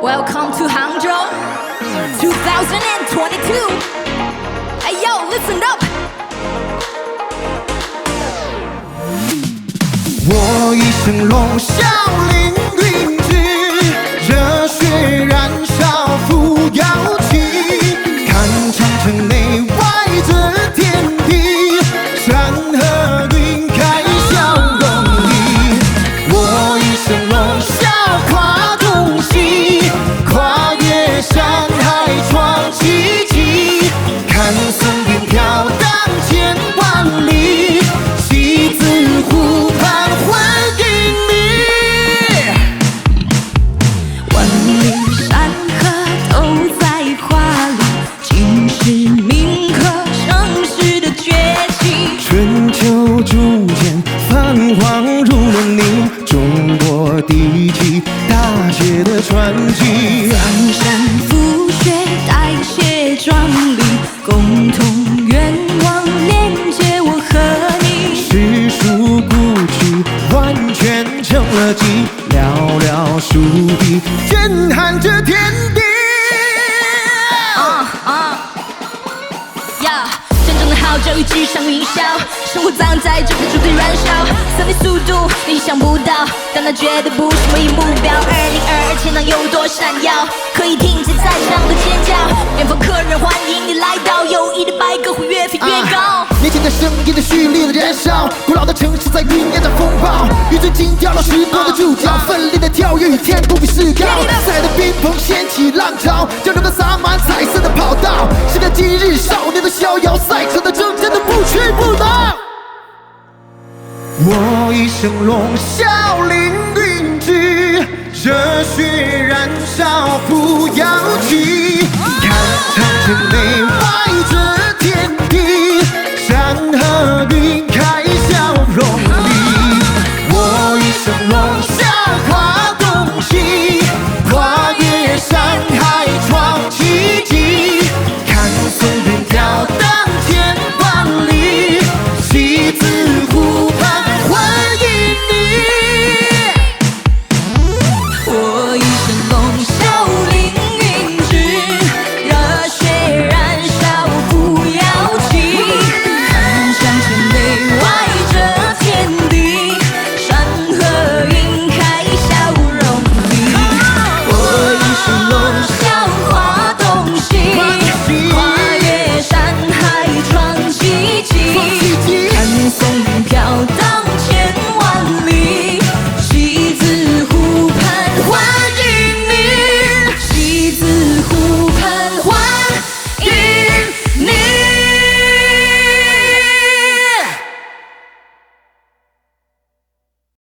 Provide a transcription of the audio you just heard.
Welcome to Hangzhou 2022. Hey yo, listen up. 我一声龙啸凌云志，热血燃烧扶摇旗，看长城内外这天地，山河云开笑容易。我一声龙啸跨东西，跨越山海创奇迹，看森林飘荡千万里，西子湖畔还给你。万里山河都在画里，秦时铭刻盛世的崛起。春秋逐渐泛黄如了你，中国第一纪大学的传奇。江山覆雪，代写壮丽，共同愿望连接我和你。诗书古曲完全成了记，寥寥数笔震撼这天地。真正的号召与纸上云霄，生活藏在这片土地燃烧，森林速度你想不到，但那绝对不是唯一目标。2022前能有多闪耀，可以听见在场的尖叫，远方客人欢迎你来到，友谊的白鸽会越飞越高。年轻的声音在蓄力的燃烧，古老的城市在酝酿着风暴，与最紧跳到时光的主角，奋力的跳跃与天不比世高。赛的冰棚掀起浪潮，江流的洒满彩色的跑道，时隔今日，少年的逍遥，赛车的征战的不屈不挠。我一声龙啸凌云志，热血燃烧扶摇旗，看长城内外这天地，山河云